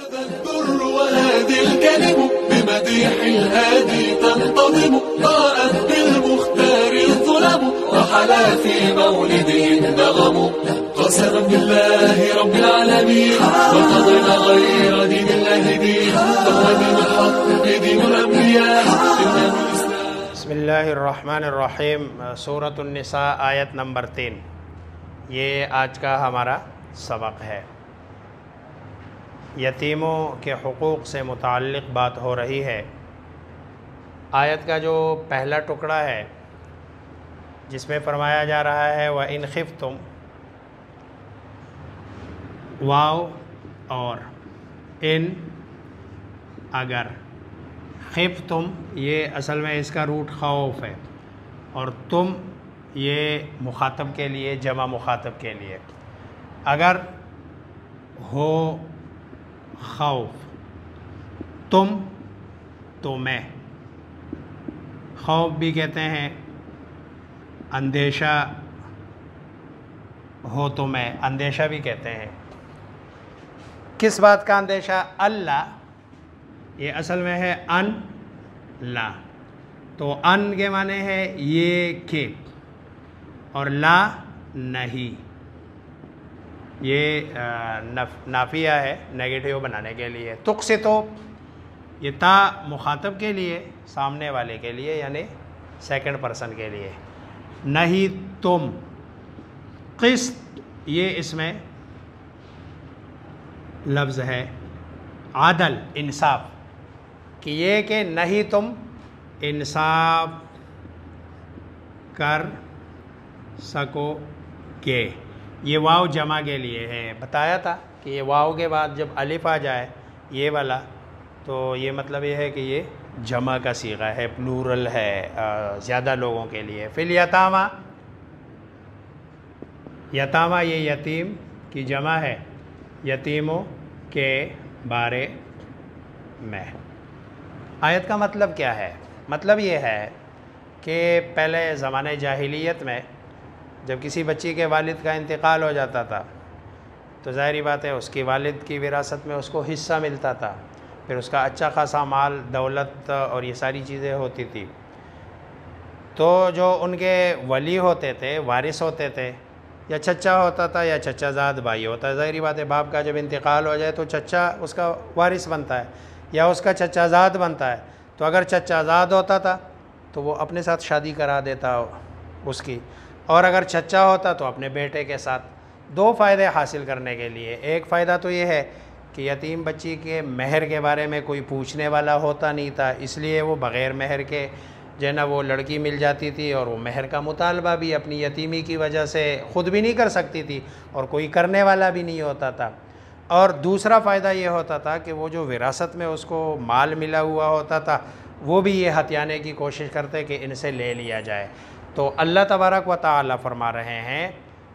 هذا الدر وهذه الكلم بمديح الهادي تنتظم ضاءت بالمختار الظلم وحلا في مولده النغم قسما بالله رب العالمين وقضينا غير دين الله دين فهو دين الحق دين الأنبياء بسم اللہ الرحمن الرحیم سورۃ النساء آیت نمبر 3 یہ آج کا ہمارا سبق ہے۔ یتیموں کے حقوق سے متعلق بات ہو رہی ہے۔ آیت کا جو پہلا ٹکڑا ہے جس میں فرمایا جا رہا ہے وَإِنْ خِفْتُمْ، واو اور ان اگر، خفتم یہ اصل میں اس کا روٹ خوف ہے، اور تم یہ مخاطب کے لیے جمع مخاطب کے لیے، اگر ہو خوف، تم تو میں، خوف بھی کہتے ہیں، اندیشہ ہو تو میں، اندیشہ بھی کہتے ہیں۔ کس بات کا اندیشہ؟ اللہ، یہ اصل میں ہے ان لا، تو ان کے معنی ہے یہ کہ، اور لا نہیں، یہ نافیہ ہے نیگیٹیو بنانے کے لیے۔ تقسطو یہ تا مخاطب کے لیے، سامنے والے کے لیے، یعنی سیکنڈ پرسن کے لیے، نہیں تم، قسط یہ اس میں لفظ ہے عدل، انصاف، کہ یہ کہ نہیں تم انصاف کر سکو گے۔ یہ واو جمع کے لیے ہے، بتایا تھا کہ یہ واو کے بعد جب الف آ جائے یہ والا تو یہ مطلب یہ ہے کہ یہ جمع کا صیغہ ہے، پلورل ہے، زیادہ لوگوں کے لیے۔ فی الیتامہ، یتامہ یہ یتیم کی جمع ہے، یتیموں کے بارے میں۔ آیت کا مطلب کیا ہے؟ مطلب یہ ہے کہ پہلے زمانے جاہلیت میں جب کسی بچی کے والد کا انتقال ہو جاتا تھا تو ظاہری بات ہے اس کی والد کی وراثت میں اس کو حصہ ملتا تھا، پھر اس کا اچھا خاصا مال، دولت اور یہ ساری چیزیں ہوتی تھی۔ تو جو ان کے ولی ہوتے تھے، وارث ہوتے تھے، یا چچا ہوتا تھا یا چچا زاد بھائی ہوتا ہے، ظاہری بات ہے باپ کا جب انتقال ہو جائے تو چچا اس کا وارث بنتا ہے یا اس کا چچا زاد بنتا ہے۔ تو اگر چچا زاد ہوتا تھا تو وہ اپنے ساتھ شادی کرا دیتا اس کی، اور اگر چچا ہوتا تو اپنے بیٹے کے ساتھ۔ دو فائدے حاصل کرنے کے لیے، ایک فائدہ تو یہ ہے کہ یتیم بچی کے مہر کے بارے میں کوئی پوچھنے والا ہوتا نہیں تھا، اس لیے وہ بغیر مہر کے جو ہے نا وہ لڑکی مل جاتی تھی، اور وہ مہر کا مطالبہ بھی اپنی یتیمی کی وجہ سے خود بھی نہیں کر سکتی تھی اور کوئی کرنے والا بھی نہیں ہوتا تھا۔ اور دوسرا فائدہ یہ ہوتا تھا کہ وہ جو وراثت میں اس کو مال ملا ہوا ہوتا تھا وہ بھی یہ ہتھیانے کی کوشش کرتے کہ ان سے لے لیا جائے۔ تو اللہ تبارک و تعالی فرما رہے ہیں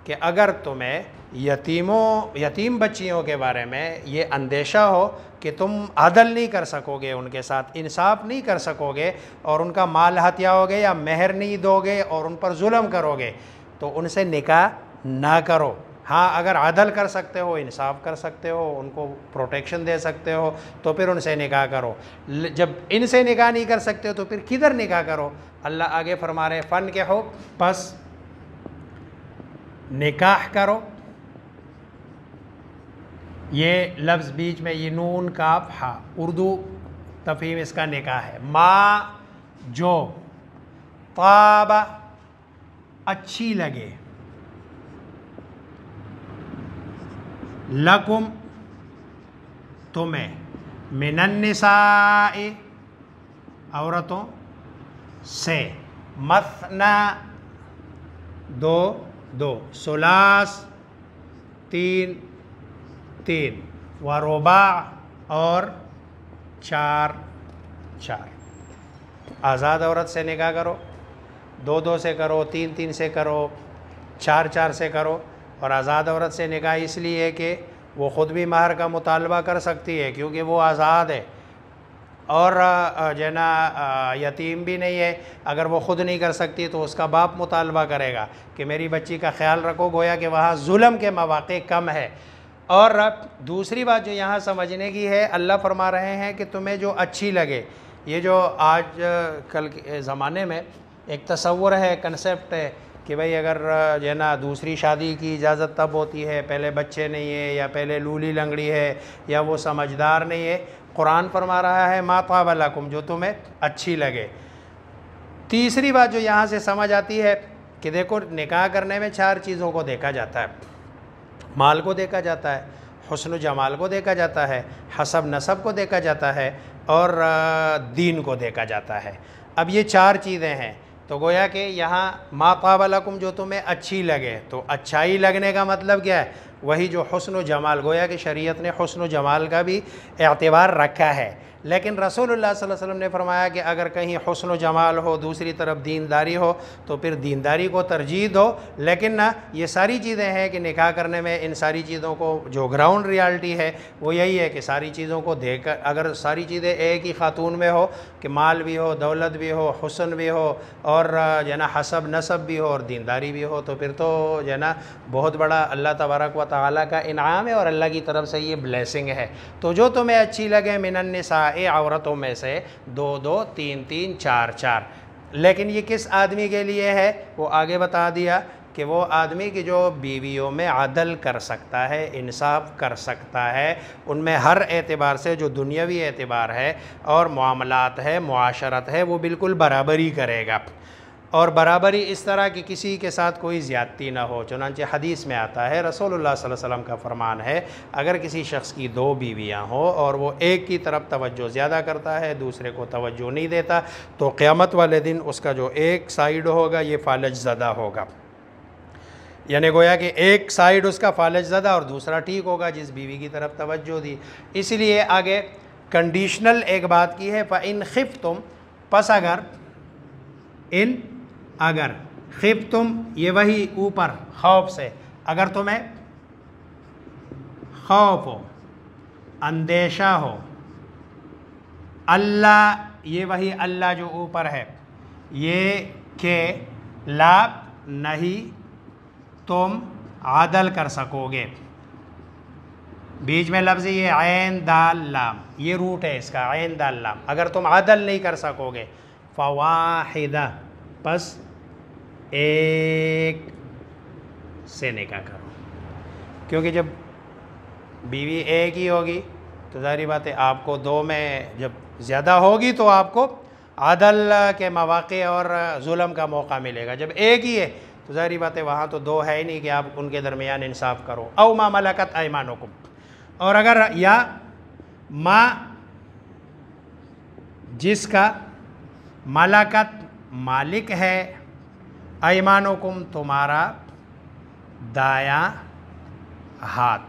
کہ اگر تمہیں یتیم بچیوں کے بارے میں یہ اندیشہ ہو کہ تم عدل نہیں کر سکو گے، ان کے ساتھ انصاف نہیں کر سکو گے، اور ان کا مال ہتھیاؤ گے یا مہر نہیں دو گے اور ان پر ظلم کرو گے، تو ان سے نکاح نہ کرو۔ ہاں اگر عدل کر سکتے ہو، انصاف کر سکتے ہو، ان کو پروٹیکشن دے سکتے ہو تو پھر ان سے نکاح کرو۔ جب ان سے نکاح نہیں کر سکتے ہو تو پھر کدھر نکاح کرو؟ اللہ آگے فرما رہے فن کے ہو، پس نکاح کرو۔ یہ لفظ بیچ میں یہ نون کاف ہا، اردو تفہیم اس کا نکاح ہے۔ ما جو، طابہ اچھی لگے، لکم تمہیں، من النساء عورتوں سے، مثنا دو دو، ثلاث تین تین، ورباع اور چار چار۔ آزاد عورت سے نکاح کرو، دو دو سے کرو، تین تین سے کرو، چار چار سے کرو۔ اور آزاد عورت سے نکاح اس لیے کہ وہ خود بھی مہر کا مطالبہ کر سکتی ہے کیونکہ وہ آزاد ہے، اور جو ہے نا یتیم بھی نہیں ہے۔ اگر وہ خود نہیں کر سکتی تو اس کا باپ مطالبہ کرے گا کہ میری بچی کا خیال رکھو، گویا کہ وہاں ظلم کے مواقع کم ہے۔ اور دوسری بات جو یہاں سمجھنے کی ہے، اللہ فرما رہے ہیں کہ تمہیں جو اچھی لگے. یہ جو آج کل کے زمانے میں ایک تصور ہے، کنسیپٹ ہے کہ بھئی اگر جو ہے نا دوسری شادی کی اجازت تب ہوتی ہے پہلے بچے نہیں ہے، یا پہلے لولی لنگڑی ہے، یا وہ سمجھدار نہیں ہے. قرآن فرما رہا ہے ما طاب لکم، جو تمہیں اچھی لگے. تیسری بات جو یہاں سے سمجھ آتی ہے کہ دیکھو نکاح کرنے میں 4 چیزوں کو دیکھا جاتا ہے. مال کو دیکھا جاتا ہے، حسن و جمال کو دیکھا جاتا ہے، حسب نسب کو دیکھا جاتا ہے، اور دین کو دیکھا جاتا ہے. اب یہ 4 چیزیں ہیں، تو گویا کہ یہاں ما طاب لکم جو تمہیں اچھی لگے، تو اچھائی لگنے کا مطلب کیا ہے؟ وہی جو حسن و جمال، گویا کہ شریعت نے حسن و جمال کا بھی اعتبار رکھا ہے. لیکن رسول اللہ صلی اللہ علیہ وسلم نے فرمایا کہ اگر کہیں حسن و جمال ہو، دوسری طرف دینداری ہو، تو پھر دینداری کو ترجیح دو. لیکن نہ یہ ساری چیزیں ہیں کہ نکاح کرنے میں ان ساری چیزوں کو جو گراؤنڈ ریالٹی ہے وہ یہی ہے کہ ساری چیزوں کو دیکھ کر اگر ساری چیزیں ایک ہی خاتون میں ہو کہ مال بھی ہو، دولت بھی ہو، حسن بھی ہو، اور جو ہے نا حسب نسب بھی ہو اور دینداری بھی ہو، تو پھر تو جو ہے نا بہت بڑا اللہ تبارک و تعالیٰ کا انعام ہے اور اللہ کی طرف سے یہ بلیسنگ ہے. تو جو تمہیں اچھی لگے من النساء، عورتوں میں سے 2 2 3 3 4 4. لیکن یہ کس آدمی کے لیے ہے؟ وہ آگے بتا دیا کہ وہ آدمی کی جو بیویوں میں عدل کر سکتا ہے، انصاف کر سکتا ہے، ان میں ہر اعتبار سے جو دنیاوی اعتبار ہے اور معاملات ہے، معاشرت ہے، وہ بالکل برابری کرے گا. اور برابری اس طرح کہ کسی کے ساتھ کوئی زیادتی نہ ہو. چنانچہ حدیث میں آتا ہے، رسول اللہ صلی اللہ علیہ وسلم کا فرمان ہے، اگر کسی شخص کی 2 بیویاں ہوں اور وہ ایک کی طرف توجہ زیادہ کرتا ہے، دوسرے کو توجہ نہیں دیتا، تو قیامت والے دن اس کا جو ایک سائیڈ ہوگا یہ فالج زدہ ہوگا. یعنی گویا کہ ایک سائیڈ اس کا فالج زدہ اور دوسرا ٹھیک ہوگا جس بیوی کی طرف توجہ دی. اس لیے آگے کنڈیشنل ایک بات کی ہے، فَإِنْ خِفْتُمْ، پس اگر خفتم، یہ وہی اوپر خوف سے، اگر تمہیں خوف ہو، اندیشہ ہو، اللہ، یہ وہی اللہ جو اوپر ہے، یہ کہ لا نہیں تم عدل کر سکو گے. بیچ میں لفظ یہ عین دال لام، یہ روٹ ہے اس کا، عین دال لام. اگر تم عدل نہیں کر سکو گے، فواحدہ، پس ایک سے نکاح کرو. کیونکہ جب بیوی ایک ہی ہوگی تو ظاہری بات ہے آپ کو 2 میں جب زیادہ ہوگی تو آپ کو عدل کے مواقع اور ظلم کا موقع ملے گا. جب ایک ہی ہے تو ظاہری بات ہے وہاں تو 2 ہے ہی نہیں کہ آپ ان کے درمیان انصاف کرو. او ما ملکت ایمانکم، اور اگر یا ما جس کا ملکت مالک ہے، ایمانکم تمہارا دایاں ہاتھ.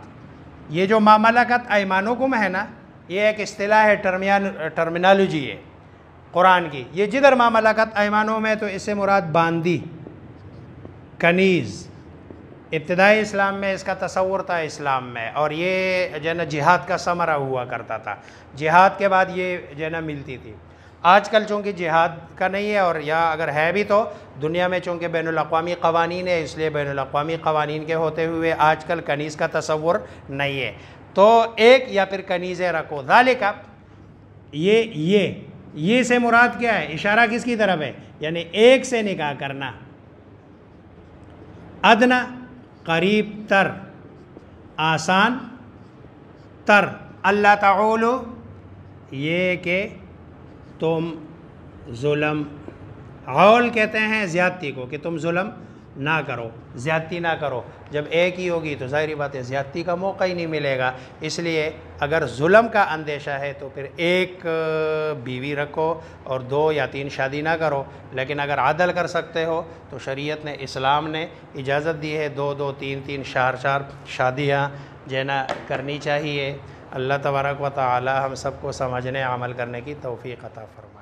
یہ جو ما ملکت ایمانکم ہے نا، یہ ایک اصطلاح ہے، ٹرمینالوجی ہے قرآن کی. یہ جدھر ما ملکت ایمانکم ہے تو اس سے مراد باندی، کنیز. ابتدائی اسلام میں اس کا تصور تھا اسلام میں، اور یہ جو ہے نا جہاد کا ثمرہ ہوا کرتا تھا. جہاد کے بعد یہ جو ہے نا ملتی تھی. آج کل چونکہ جہاد کا نہیں ہے، اور یا اگر ہے بھی تو دنیا میں چونکہ بین الاقوامی قوانین ہے، اس لیے بین الاقوامی قوانین کے ہوتے ہوئے آج کل کنیز کا تصور نہیں ہے. تو ایک یا پھر کنیزیں رکھو. ذالک، یہ سے مراد کیا ہے؟ اشارہ کس کی طرف ہے؟ یعنی ایک سے نکاح کرنا. ادنا، قریب تر، آسان تر. اللہ تعولو، یہ کہ تم ظلم، عول کہتے ہیں زیادتی کو، کہ تم ظلم نہ کرو، زیادتی نہ کرو. جب ایک ہی ہوگی تو ظاہری بات ہے زیادتی کا موقع ہی نہیں ملے گا. اس لیے اگر ظلم کا اندیشہ ہے تو پھر ایک بیوی رکھو اور 2 یا 3 شادی نہ کرو. لیکن اگر عدل کر سکتے ہو تو شریعت نے، اسلام نے اجازت دی ہے 2 2 3 3 4 4 شادیاں جو ہے نا کرنی چاہیے. اللہ تبارک و تعالی ہم سب کو سمجھنے، عمل کرنے کی توفیق عطا فرمائے.